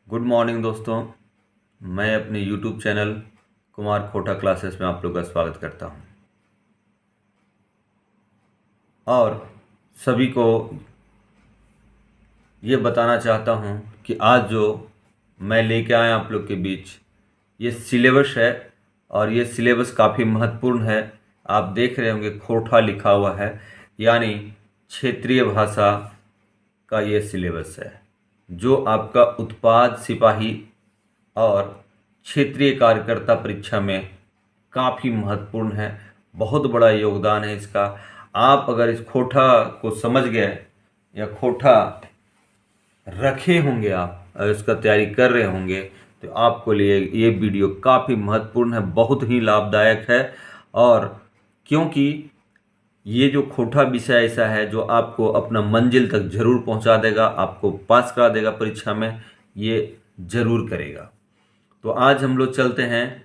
Good morning दोस्तों। मैं अपने यूट्यूब चैनल कुमार खोटा क्लासेस में आप लोग का स्वागत करता हूं और सभी को ये बताना चाहता हूं कि आज जो मैं लेके आया आप लोग के बीच ये सिलेबस है और ये सिलेबस काफ़ी महत्वपूर्ण है। आप देख रहे होंगे खोटा लिखा हुआ है, यानी क्षेत्रीय भाषा का ये सिलेबस है जो आपका उत्पाद सिपाही और क्षेत्रीय कार्यकर्ता परीक्षा में काफ़ी महत्वपूर्ण है। बहुत बड़ा योगदान है इसका। आप अगर इस खोटा को समझ गए या खोटा रखे होंगे, आप अगर इसका तैयारी कर रहे होंगे तो आपको लिए ये वीडियो काफ़ी महत्वपूर्ण है, बहुत ही लाभदायक है। और क्योंकि ये जो खोटा विषय ऐसा है जो आपको अपना मंजिल तक जरूर पहुंचा देगा, आपको पास करा देगा परीक्षा में, ये जरूर करेगा। तो आज हम लोग चलते हैं।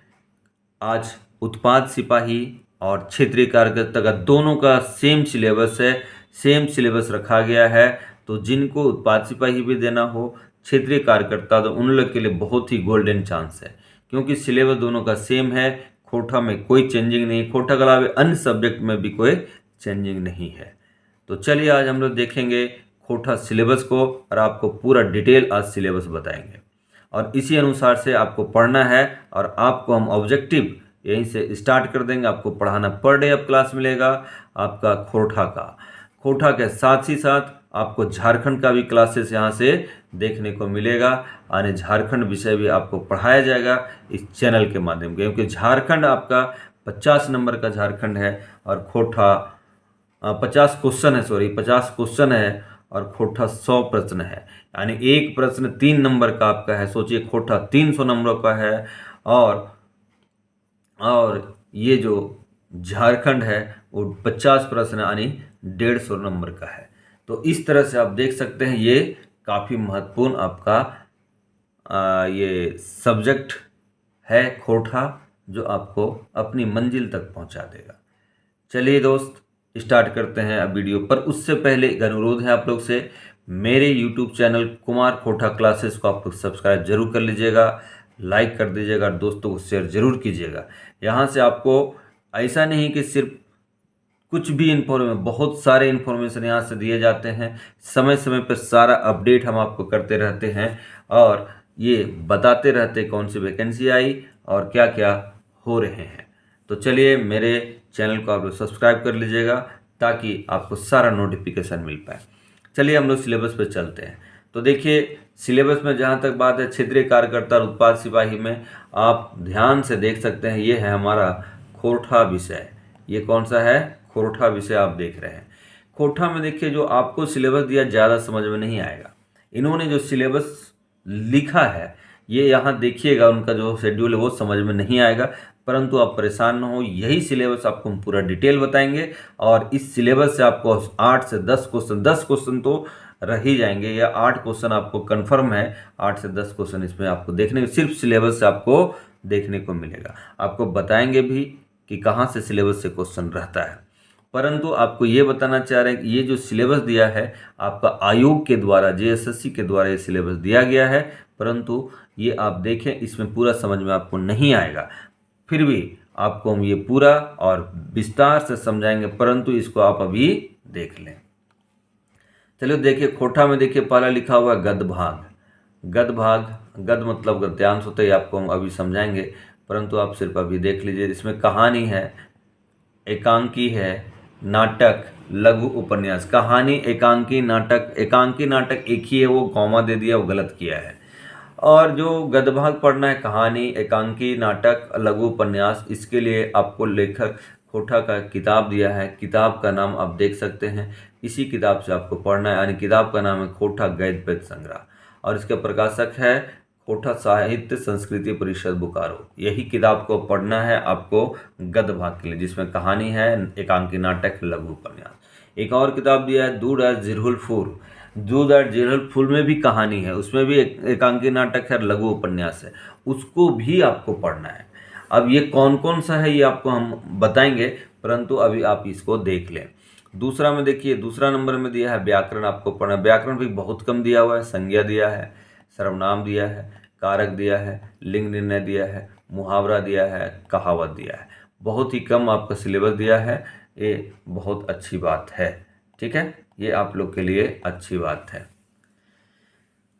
आज उत्पाद सिपाही और क्षेत्रीय कार्यकर्ता का दोनों का सेम सिलेबस है, सेम सिलेबस रखा गया है। तो जिनको उत्पाद सिपाही भी देना हो, क्षेत्रीय कार्यकर्ता, तो उन लोग के लिए बहुत ही गोल्डन चांस है क्योंकि सिलेबस दोनों का सेम है। खोटा में कोई चेंजिंग नहीं, खोटा के अलावा अन्य सब्जेक्ट में भी कोई चेंजिंग नहीं है। तो चलिए आज हम लोग देखेंगे खोटा सिलेबस को और आपको पूरा डिटेल आज सिलेबस बताएंगे और इसी अनुसार से आपको पढ़ना है। और आपको हम ऑब्जेक्टिव यहीं से स्टार्ट कर देंगे। आपको पढ़ाना पर डे अब क्लास मिलेगा आपका खोटा के साथ ही साथ आपको झारखंड का भी क्लासेस यहाँ से देखने को मिलेगा। यानी झारखंड विषय भी आपको पढ़ाया जाएगा इस चैनल के माध्यम से, क्योंकि झारखंड आपका 50 नंबर का झारखंड है और खोटा 50 क्वेश्चन है, 50 क्वेश्चन है और खोटा 100 प्रश्न है। यानी एक प्रश्न 3 नंबर का आपका है। सोचिए खोटा 300 नंबरों का है और ये जो झारखंड है वो 50 प्रश्न यानी 150 नंबर का है। तो इस तरह से आप देख सकते हैं ये काफ़ी महत्वपूर्ण आपका ये सब्जेक्ट है खोटा, जो आपको अपनी मंजिल तक पहुंचा देगा। चलिए दोस्त स्टार्ट करते हैं अब वीडियो। पर उससे पहले एक अनुरोध है आप लोग से, मेरे यूट्यूब चैनल कुमार खोटा क्लासेस को आप लोग सब्सक्राइब जरूर कर लीजिएगा, लाइक कर दीजिएगा और दोस्तों को शेयर जरूर कीजिएगा। यहाँ से आपको ऐसा नहीं कि सिर्फ कुछ भी इन्फॉर्मेशन, बहुत सारे इन्फॉर्मेशन यहाँ से दिए जाते हैं। समय समय पर सारा अपडेट हम आपको करते रहते हैं और ये बताते रहते कौन सी वैकेंसी आई और क्या क्या हो रहे हैं। तो चलिए मेरे चैनल को आप लोग सब्सक्राइब कर लीजिएगा ताकि आपको सारा नोटिफिकेशन मिल पाए। चलिए हम लोग सिलेबस पे चलते हैं। तो देखिए सिलेबस में जहाँ तक बात है क्षेत्रीय कार्यकर्ता और उत्पाद सिपाही में, आप ध्यान से देख सकते हैं ये है हमारा खोटा विषय। ये कौन सा है? खोटा विषय आप देख रहे हैं। खोटा में देखिए जो आपको सिलेबस दिया ज़्यादा समझ में नहीं आएगा। इन्होंने जो सिलेबस लिखा है ये यहाँ देखिएगा, उनका जो शेड्यूल है वो समझ में नहीं आएगा, परंतु आप परेशान न हो, यही सिलेबस आपको हम पूरा डिटेल बताएंगे। और इस सिलेबस से आपको 8 से 10 क्वेश्चन, 10 क्वेश्चन तो रह ही जाएंगे, या 8 क्वेश्चन आपको कंफर्म है। 8 से 10 क्वेश्चन इसमें आपको देखने, सिर्फ सिलेबस से आपको देखने को मिलेगा। आपको बताएंगे भी कि कहाँ से सिलेबस से क्वेश्चन रहता है। परंतु आपको ये बताना चाह रहे हैं कि ये जो सिलेबस दिया है आपका आयोग के द्वारा, जेएसएससी के द्वारा ये सिलेबस दिया गया है, परंतु ये आप देखें इसमें पूरा समझ में आपको नहीं आएगा। फिर भी आपको हम ये पूरा और विस्तार से समझाएंगे, परंतु इसको आप अभी देख लें। चलिए देखिए खोटा में देखिए पहला लिखा हुआ है गद्य भाग। गद्य भाग, गद्य मतलब गद्यांश होता है, आपको हम अभी समझाएंगे, परंतु आप सिर्फ अभी देख लीजिए। इसमें कहानी है, एकांकी है, नाटक, लघु उपन्यास। कहानी, एकांकी, नाटक। एकांकी नाटक एक ही है, वो कॉमा दे दिया, वो गलत किया है। और जो गद्य भाग पढ़ना है, कहानी, एकांकी, नाटक, लघु उपन्यास, इसके लिए आपको लेखक खोटा का किताब दिया है। किताब का नाम आप देख सकते हैं, इसी किताब से आपको पढ़ना है। यानी किताब का नाम है खोटा गद्य पद्य संग्रह और इसके प्रकाशक है खोटा साहित्य संस्कृति परिषद बोकारो। यही किताब को पढ़ना है आपको गद्य भाग के लिए, जिसमें कहानी है, एकांकी नाटक, लघु उपन्यास। एक और किताब दिया है दूध और जिरहुल फूल। दूध और जिरहुल फूल में भी कहानी है, उसमें भी एकांकी नाटक है, लघु उपन्यास है, उसको भी आपको पढ़ना है। अब ये कौन कौन सा है ये आपको हम बताएंगे, परंतु अभी आप इसको देख लें। दूसरा में देखिए, दूसरा नंबर में दिया है व्याकरण, आपको पढ़ना। व्याकरण भी बहुत कम दिया हुआ है, संज्ञा दिया है। सर्वनाम दिया है, कारक दिया है, लिंग निर्णय दिया है, मुहावरा दिया है, कहावत दिया है। बहुत ही कम आपका सिलेबस दिया है, ये बहुत अच्छी बात है। ठीक है, ये आप लोग के लिए अच्छी बात है।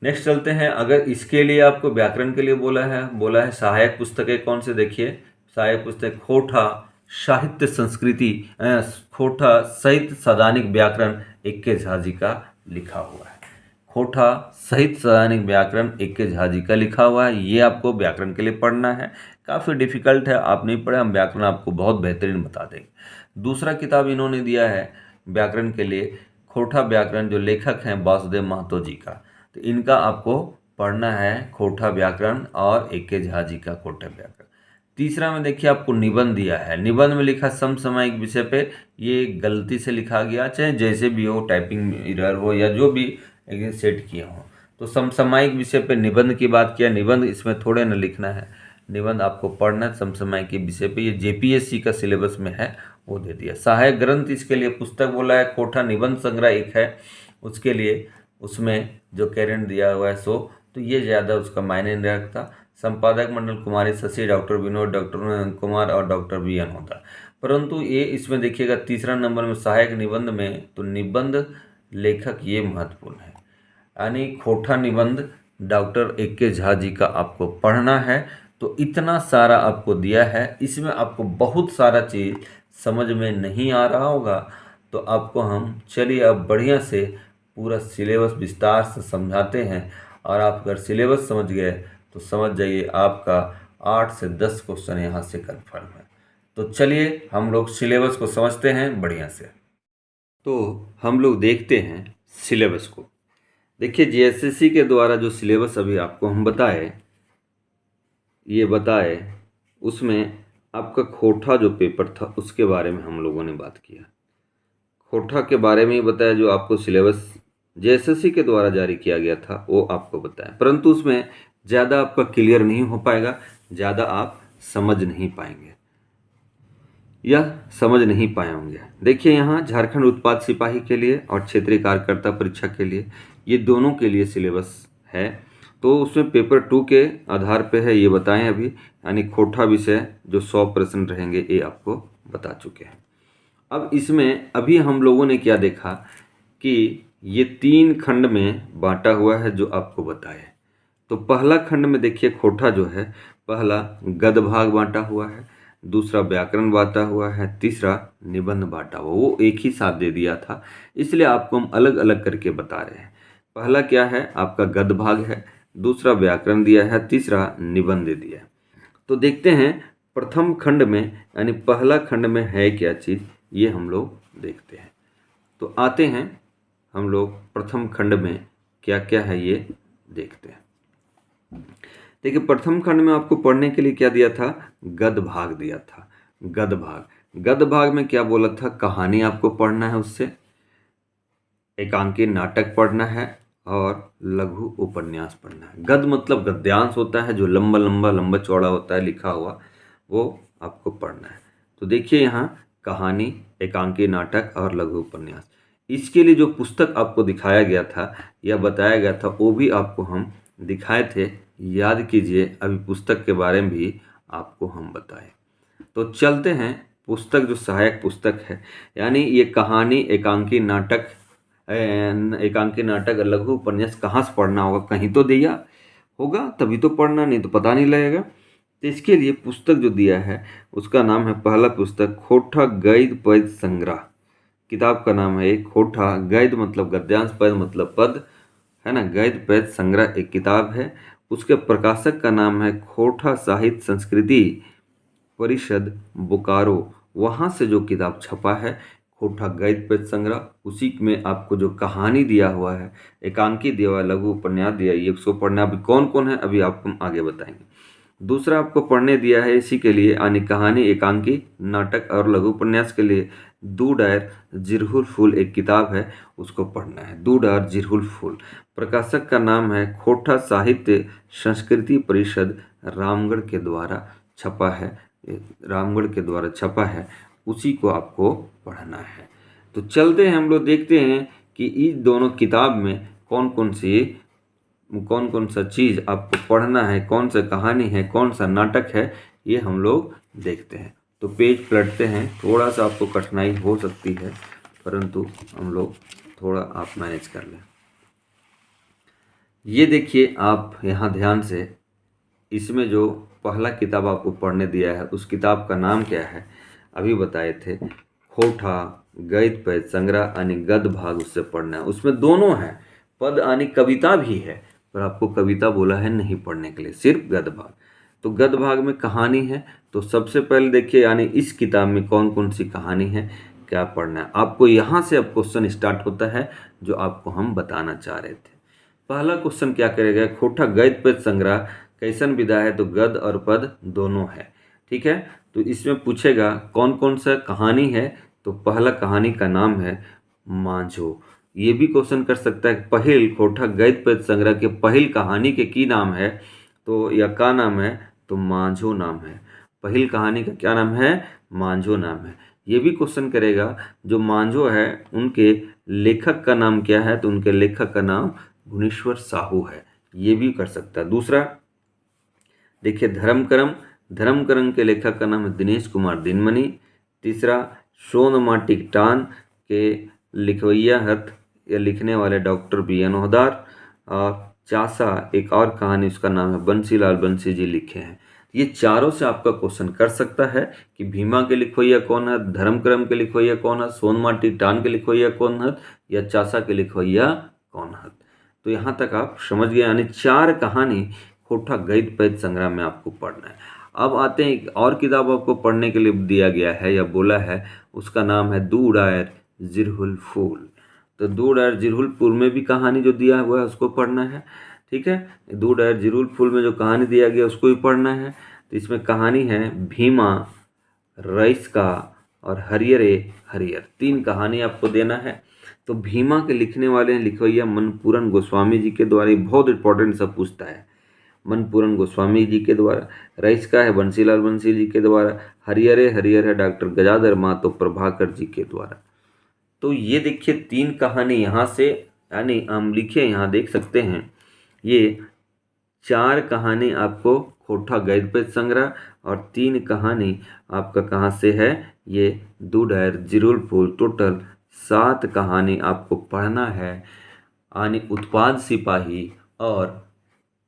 नेक्स्ट चलते हैं। अगर इसके लिए आपको व्याकरण के लिए बोला है सहायक पुस्तकें कौन से, देखिए सहायक पुस्तक खोटा साहित्य संस्कृति, खोटा साहित्य सैद्धांतिक व्याकरण इक्के झा जी का लिखा हुआ है। खोटा साहित्य सैद्धांतिक व्याकरण इक्के झा जी का लिखा हुआ है। ये आपको व्याकरण के लिए पढ़ना है। काफ़ी डिफिकल्ट है, आप नहीं पढ़े, हम व्याकरण आपको बहुत बेहतरीन बता देंगे। दूसरा किताब इन्होंने दिया है व्याकरण के लिए, खोटा व्याकरण, जो लेखक हैं वासुदेव महतो जी का। तो इनका आपको पढ़ना है, खोटा व्याकरण और इक्के झा जी का खोटा व्याकरण। तीसरा में देखिए आपको निबंध दिया है। निबंध में लिखा समसामयिक विषय पे, ये गलती से लिखा गया, चाहे जैसे भी हो, टाइपिंग एरर हो या जो भी सेट किया हो। तो समसामयिक विषय पे निबंध की बात किया। निबंध इसमें थोड़े न लिखना है, निबंध आपको पढ़ना है समसामयिक के विषय पे। ये जेपीएससी का सिलेबस में है, वो दे दिया। सहायक ग्रंथ इसके लिए पुस्तक बोला है, खोटा निबंध संग्रह एक है उसके लिए, उसमें जो कैरेंट दिया हुआ है सो, तो ये ज़्यादा उसका मायने नहीं रखता। संपादक मंडल कुमारी शशि, डॉक्टर विनोद, डॉक्टर कुमार और डॉक्टर बीएन होता। परंतु ये इसमें देखिएगा तीसरा नंबर में सहायक निबंध में, तो निबंध लेखक ये महत्वपूर्ण है, यानी खोटा निबंध डॉक्टर इक्के झा जी का आपको पढ़ना है। तो इतना सारा आपको दिया है, इसमें आपको बहुत सारा चीज़ समझ में नहीं आ रहा होगा, तो आपको हम चलिए अब बढ़िया से पूरा सिलेबस विस्तार से समझाते हैं। और आप अगर सिलेबस समझ गए तो समझ जाइए आपका 8 से 10 क्वेश्चन यहाँ से कन्फर्म है। तो चलिए हम लोग सिलेबस को समझते हैं बढ़िया से। तो हम लोग देखते हैं सिलेबस को। देखिए जीएसएससी के द्वारा जो सिलेबस अभी आपको हम बताए, उसमें आपका खोटा जो पेपर था उसके बारे में हम लोगों ने बात किया। खोटा के बारे में ही बताया, जो आपको सिलेबस जेएसएससी के द्वारा जारी किया गया था वो आपको बताया, परंतु उसमें ज़्यादा आपका क्लियर नहीं हो पाएगा, ज़्यादा आप समझ नहीं पाएंगे या समझ नहीं पाए होंगे। देखिए यहाँ झारखंड उत्पाद सिपाही के लिए और क्षेत्रीय कार्यकर्ता परीक्षा के लिए, ये दोनों के लिए सिलेबस है। तो उसमें पेपर 2 के आधार पे है, ये बताएं अभी, यानी खोटा विषय जो 100 प्रश्न रहेंगे ये आपको बता चुके हैं। अब इसमें अभी हम लोगों ने क्या देखा कि ये 3 खंड में बांटा हुआ है जो आपको बताए। तो पहला खंड में देखिए खोटा जो है, पहला गद्य भाग बांटा हुआ है, दूसरा व्याकरण बांटा हुआ है, तीसरा निबंध बांटा हुआ, वो एक ही साथ दे दिया था, इसलिए आपको हम अलग अलग करके बता रहे हैं। पहला क्या है आपका गद्य भाग है, दूसरा व्याकरण दिया है, तीसरा निबंध दे दिया है। तो देखते हैं प्रथम खंड में, यानी पहला खंड में है क्या चीज़, ये हम लोग देखते हैं। तो आते हैं हम लोग प्रथम खंड में क्या क्या है ये देखते हैं। देखिए प्रथम खंड में आपको पढ़ने के लिए क्या दिया था, गद्य भाग दिया था। गद्य भाग में क्या बोला था, कहानी आपको पढ़ना है, उससे एकांकी नाटक पढ़ना है और लघु उपन्यास पढ़ना है। गद्य मतलब गद्यांश होता है, जो लंबा चौड़ा होता है लिखा हुआ, वो आपको पढ़ना है। तो देखिए यहाँ कहानी, एकांकी नाटक और लघु उपन्यास, इसके लिए जो पुस्तक आपको दिखाया गया था या बताया गया था वो भी आपको हम दिखाए थे, याद कीजिए। अभी पुस्तक के बारे में भी आपको हम बताए। तो चलते हैं पुस्तक जो सहायक पुस्तक है, यानी ये कहानी, एकांकी नाटक लघु उपन्यास कहाँ से पढ़ना होगा, कहीं तो दिया होगा तभी तो पढ़ना, नहीं तो पता नहीं लगेगा। तो इसके लिए पुस्तक जो दिया है उसका नाम है, पहला पुस्तक खोटा गद्य पद्य संग्रह। किताब का नाम है खोटा, गद्य मतलब गद्यांश, पद्य मतलब पद, है ना, गद्य पद्य संग्रह एक किताब है। उसके प्रकाशक का नाम है खोटा साहित्य संस्कृति परिषद बोकारो, वहाँ से जो किताब छपा है खोटा गद्य पद्य संग्रह, उसी में आपको जो कहानी दिया हुआ है, एकांकी दिया हुआ है, लघु उपन्यास दिया है, ये उसको पढ़ना। अभी कौन कौन है अभी आपको हम आगे बताएंगे। दूसरा आपको पढ़ने दिया है इसी के लिए, यानी कहानी, एकांकी नाटक और लघु उपन्यास के लिए दू डायर जिरहुल फूल एक किताब है, उसको पढ़ना है। दू डायर जिरहुल फूल, प्रकाशक का नाम है खोटा साहित्य संस्कृति परिषद, रामगढ़ के द्वारा छपा है, उसी को आपको पढ़ना है। तो चलते हैं हम लोग देखते हैं कि इस दोनों किताब में कौन कौन सी कौन कौन सा चीज़ आपको पढ़ना है, कौन सा कहानी है, कौन सा नाटक है, ये हम लोग देखते हैं। तो पेज पलटते हैं, थोड़ा सा आपको कठिनाई हो सकती है, परंतु हम लोग थोड़ा आप मैनेज कर लें। ये देखिए आप यहाँ ध्यान से, इसमें जो पहला किताब आपको पढ़ने दिया है उस किताब का नाम क्या है? अभी बताए थे, खोटा गद्य पद्य संग्रह यानी गद्य भाग उससे पढ़ना है। उसमें दोनों है, पद यानी कविता भी है, पर आपको कविता बोला है नहीं पढ़ने के लिए, सिर्फ गद्य भाग। तो गद्य भाग में कहानी है, तो सबसे पहले देखिए यानी इस किताब में कौन कौन सी कहानी है, क्या पढ़ना है आपको। यहाँ से अब क्वेश्चन स्टार्ट होता है जो आपको हम बताना चाह रहे थे। पहला क्वेश्चन क्या करेगा, खोटा गद्य पद्य संग्रह कैसन विधा है? तो गद्य और पद दोनों है, ठीक है। तो इसमें पूछेगा कौन कौन सा कहानी है, तो पहला कहानी का नाम है मांझो। ये भी क्वेश्चन कर सकता है, पहिल खोटा गद्य पद्य संग्रह के पहिल कहानी के की नाम है, तो या का नाम है, तो मांझो नाम है। पहिल कहानी का क्या नाम है? मांझो नाम है। ये भी क्वेश्चन करेगा जो मांझो है उनके लेखक का नाम क्या है, तो उनके लेखक का नाम भुवनेश्वर साहू है। ये भी कर सकता है। दूसरा देखिए धर्मकरम, धर्मकरम के लेखक का नाम है दिनेश कुमार दिनमणि। तीसरा सोनमाटिक टान के लिखवैया हत या लिखने वाले डॉक्टर बी एन ओहदार। और चासा एक और कहानी उसका नाम है बंसीलाल बंसी जी लिखे हैं। ये चारों से आपका क्वेश्चन कर सकता है कि भीमा के लिखवैया कौन है, धर्मकरम के लिखवैया कौन है, सोनमाटिक टान के लिखवैया कौन है, या चासा के लिखवैया कौन है। तो यहाँ तक आप समझ गए, यानी 4 कहानी खोटा गद्य पद्य संग्रह में आपको पढ़ना है। अब आते हैं एक और किताब आपको पढ़ने के लिए दिया गया है या बोला है, उसका नाम है दू डायर जिरहुल फूल। तो दू डायर जिरहुल फूल में भी कहानी जो दिया हुआ है उसको पढ़ना है, ठीक है। दू डायर जिरहुल फूल में जो कहानी दिया गया उसको भी पढ़ना है। तो इसमें कहानी है भीमा, रईस का और हरिहरे हरिहर, 3 कहानी आपको देना है। तो भीमा के लिखने वाले हैं लिखवैया मनपूरन गोस्वामी जी के द्वारा। बहुत इंपॉर्टेंट सब पूछता है, मनपूरन गोस्वामी जी के द्वारा। रईस का है बंसीलाल बंसी जी के द्वारा। हरिहरे हरिहर है डॉक्टर गजाधर महतो प्रभाकर जी के द्वारा। तो ये देखिए 3 कहानी यहाँ से, यानी हम लिखे यहाँ देख सकते हैं, ये 4 कहानी आपको खोटा गद्य पद्य संग्रह और 3 कहानी आपका कहाँ से है, ये दू डायर जिरहुल फूल। टोटल 7 कहानी आपको पढ़ना है, यानी उत्पाद सिपाही और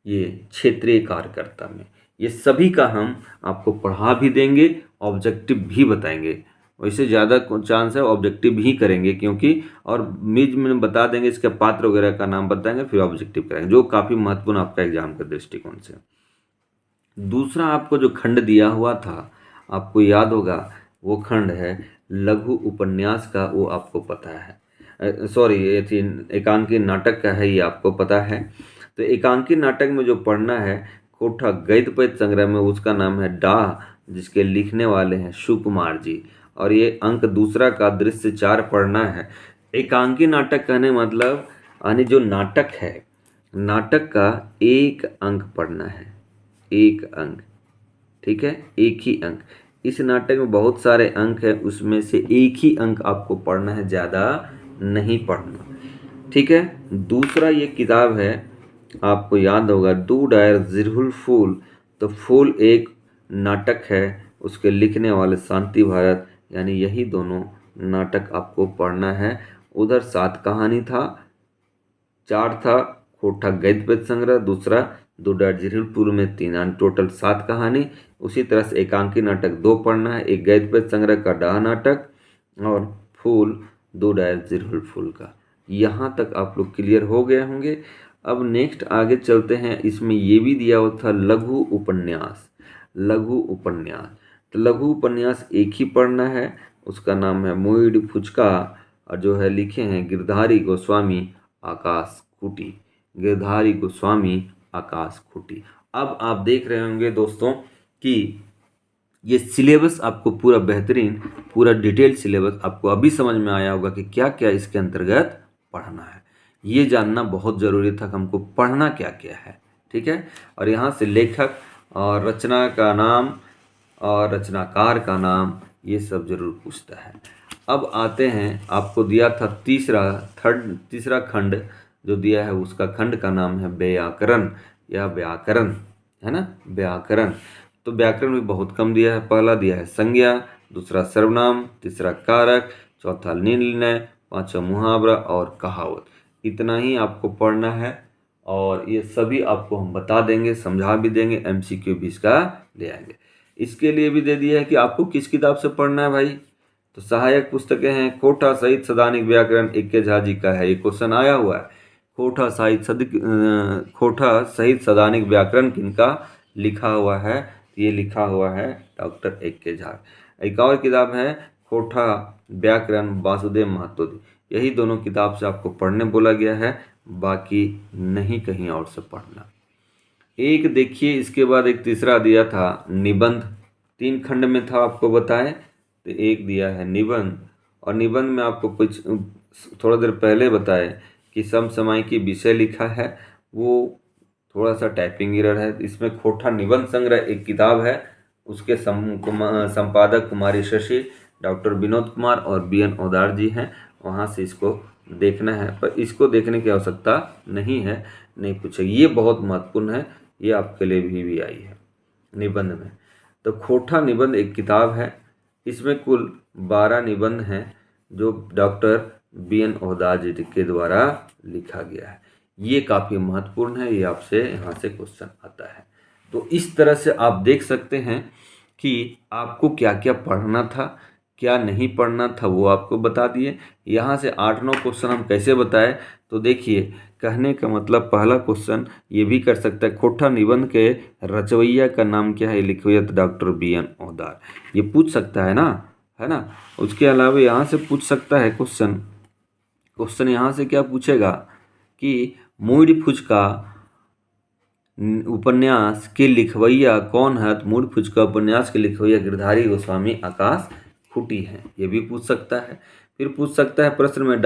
ये क्षेत्रीय कार्यकर्ता में। ये सभी का हम आपको पढ़ा भी देंगे, ऑब्जेक्टिव भी बताएंगे। वैसे ज़्यादा चांस है ऑब्जेक्टिव ही करेंगे, क्योंकि और मिज में बता देंगे, इसके पात्र वगैरह का नाम बताएंगे, फिर ऑब्जेक्टिव करेंगे, जो काफ़ी महत्वपूर्ण आपका एग्जाम के दृष्टिकोण से। दूसरा आपको जो खंड दिया हुआ था, आपको याद होगा, वो खंड है लघु उपन्यास का, वो आपको पता है। सॉरी, ये थी एकांकी नाटक का है, ये आपको पता है। तो एकांकी नाटक में जो पढ़ना है खोटा गद्य पद्य संग्रह में, उसका नाम है डाह, जिसके लिखने वाले हैं शिव कुमार जी। और ये अंक दूसरा का दृश्य 4 पढ़ना है। एकांकी नाटक कहने मतलब यानी जो नाटक है, नाटक का 1 अंक पढ़ना है, 1 अंक, ठीक है, 1 ही अंक। इस नाटक में बहुत सारे अंक हैं, उसमें से 1 ही अंक आपको पढ़ना है, ज़्यादा नहीं पढ़ना, ठीक है। दूसरा ये किताब है, आपको याद होगा, दू डायर जिरहुल फूल। तो फूल एक नाटक है, उसके लिखने वाले शांति भारत, यानी यही दोनों नाटक आपको पढ़ना है। उधर 7 कहानी था, 4 था खोटा गद्य पद्य संग्रह, दूसरा दू डायर जिरहुल फूल में 3, यानी टोटल 7 कहानी। उसी तरह से एकांकी नाटक 2 पढ़ना है, एक गद्य पद्य संग्रह का डाह नाटक और फूल दू डायर जिरहुल फूल का। यहाँ तक आप लोग क्लियर हो गए होंगे। अब नेक्स्ट आगे चलते हैं। इसमें ये भी दिया हुआ था लघु उपन्यास, लघु उपन्यास। तो लघु उपन्यास 1 ही पढ़ना है, उसका नाम है मुइड फुचका, और जो है लिखे हैं गिरधारी गोस्वामी आकाश खूटी, गिरधारी गोस्वामी आकाश खूटी। अब आप देख रहे होंगे दोस्तों कि ये सिलेबस आपको पूरा बेहतरीन, पूरा डिटेल सिलेबस आपको अभी समझ में आया होगा कि क्या क्या इसके अंतर्गत पढ़ना है। ये जानना बहुत ज़रूरी था कि हमको पढ़ना क्या क्या है, ठीक है। और यहाँ से लेखक और रचना का नाम और रचनाकार का नाम, ये सब जरूर पूछता है। अब आते हैं, आपको दिया था तीसरा खंड जो दिया है उसका खंड का नाम है व्याकरण या व्याकरण, है ना, व्याकरण। तो व्याकरण भी बहुत कम दिया है। पहला दिया है संज्ञा, दूसरा सर्वनाम, तीसरा कारक, चौथा निर्णय, पांचवा मुहावरा और कहावत। इतना ही आपको पढ़ना है और ये सभी आपको हम बता देंगे, समझा भी देंगे, MCQ भी इसका ले आएंगे। इसके लिए भी दे दिया है कि आपको किस किताब से पढ़ना है भाई। तो सहायक पुस्तकें हैं खोटा सहित सदानिक व्याकरण इक्के झा जी का है, ये क्वेश्चन आया हुआ है। खोटा सहित सदानिक व्याकरण किनका लिखा हुआ है, ये लिखा हुआ है डॉक्टर इक्के झा। एक और किताब है खोटा व्याकरण वासुदेव महतो। यही दोनों किताब से आपको पढ़ने बोला गया है, बाकी नहीं कहीं और से पढ़ना। एक देखिए इसके बाद एक तीसरा दिया था निबंध, 3 खंड में था आपको बताएं। तो एक दिया है निबंध, और निबंध में आपको कुछ थोड़ा देर पहले बताए कि समसामयिकी विषय लिखा है, वो थोड़ा सा टाइपिंग एरर है। इसमें खोटा निबंध संग्रह एक किताब है, उसके संपादक कुमारी शशि, डॉक्टर विनोद कुमार और BN ओदार जी हैं। वहाँ से इसको देखना है, पर इसको देखने की आवश्यकता नहीं है, नहीं पूछेगी। ये बहुत महत्वपूर्ण है, ये आपके लिए भी आई है निबंध में। तो खोटा निबंध एक किताब है, इसमें कुल 12 निबंध हैं जो डॉक्टर BN ओदार जी के द्वारा लिखा गया है। ये काफ़ी महत्वपूर्ण है, ये आपसे यहाँ से क्वेश्चन आता है। तो इस तरह से आप देख सकते हैं कि आपको क्या क्या पढ़ना था, क्या नहीं पढ़ना था, वो आपको बता दिए। यहाँ से 8-9 क्वेश्चन हम कैसे बताए, तो देखिए कहने का मतलब पहला क्वेश्चन ये भी कर सकता है, खोटा निबंध के रचवैया का नाम क्या है, लिखिए तो डॉक्टर BN ओदार, ये पूछ सकता है ना, है ना। उसके अलावा यहाँ से पूछ सकता है क्वेश्चन यहाँ से क्या पूछेगा कि मूड फुचका उपन्यास के लिखवैया कौन है। तो मूड फुचका उपन्यास के लिखवैया गिरधारी गोस्वामी आकाश खूटी हैं, ये भी पूछ सकता है। फिर पूछ सकता है प्रश्न में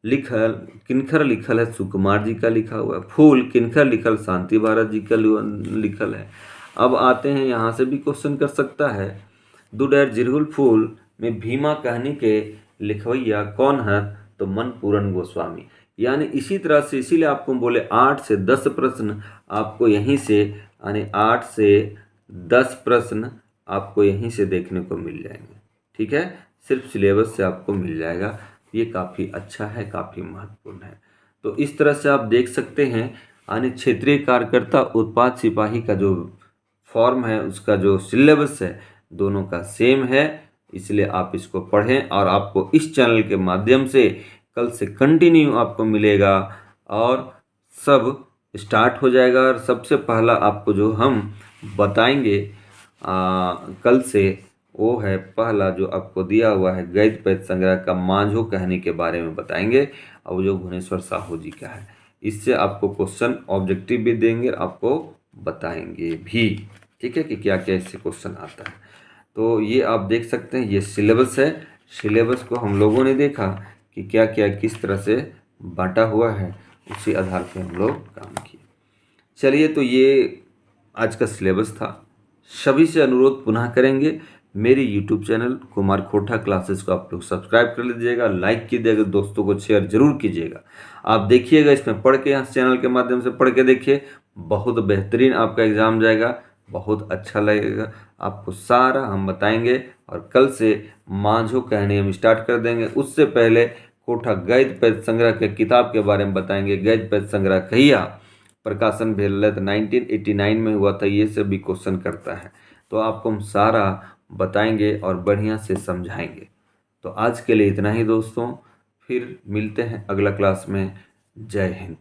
लिखल किनखर लिखल है, सुकुमार जी का लिखा हुआ है। फूल किनखर लिखल, शांति भारत जी का लिखल है। अब आते हैं यहाँ से भी क्वेश्चन कर सकता है, दुडर जिरहुल फूल में भीमा कहानी के लिखवैया कौन है, तो मनपूरन गोस्वामी। यानी इसी तरह से, इसीलिए आपको बोले 8 से 10 प्रश्न आपको यहीं से, यानी 8 से 10 प्रश्न आपको यहीं से देखने को मिल जाएंगे। ठीक है, सिर्फ सिलेबस से आपको मिल जाएगा। ये काफ़ी अच्छा है, काफ़ी महत्वपूर्ण है। तो इस तरह से आप देख सकते हैं, यानी क्षेत्रीय कार्यकर्ता उत्पाद सिपाही का जो फॉर्म है, उसका जो सिलेबस है, दोनों का सेम है। इसलिए आप इसको पढ़ें और आपको इस चैनल के माध्यम से कल से कंटिन्यू आपको मिलेगा और सब स्टार्ट हो जाएगा। और सबसे पहला आपको जो हम बताएंगे कल से, वो है पहला जो आपको दिया हुआ है गद्य पद्य संग्रह का मांझो कहानी के बारे में बताएंगे, और जो भुवनेश्वर साहू जी का है। इससे आपको क्वेश्चन ऑब्जेक्टिव भी देंगे, आपको बताएंगे भी, ठीक है, कि क्या क्या इससे क्वेश्चन आता है। तो ये आप देख सकते हैं, ये सिलेबस है। सिलेबस को हम लोगों ने देखा कि क्या क्या किस तरह से बांटा हुआ है, उसी आधार पर हम लोग काम किए। चलिए, तो ये आज का सिलेबस था। सभी से अनुरोध पुनः करेंगे, मेरे YouTube चैनल कुमार खोटा क्लासेस को आप लोग सब्सक्राइब कर लीजिएगा, लाइक कीजिएगा, दोस्तों को शेयर जरूर कीजिएगा। आप देखिएगा, इसमें पढ़ के, इस चैनल के माध्यम से पढ़ के देखिए, बहुत बेहतरीन आपका एग्ज़ाम जाएगा, बहुत अच्छा लगेगा आपको। सारा हम बताएंगे और कल से मांझो कहानी हम स्टार्ट कर देंगे। उससे पहले खोटा गद्य पद्य संग्रह के किताब के बारे में बताएंगे। गद्य पद्य संग्रह कहिया प्रकाशन भेल 1989 में हुआ था, ये सब भी क्वेश्चन करता है। तो आपको हम सारा बताएंगे और बढ़िया से समझाएंगे। तो आज के लिए इतना ही दोस्तों, फिर मिलते हैं अगला क्लास में। जय हिंद।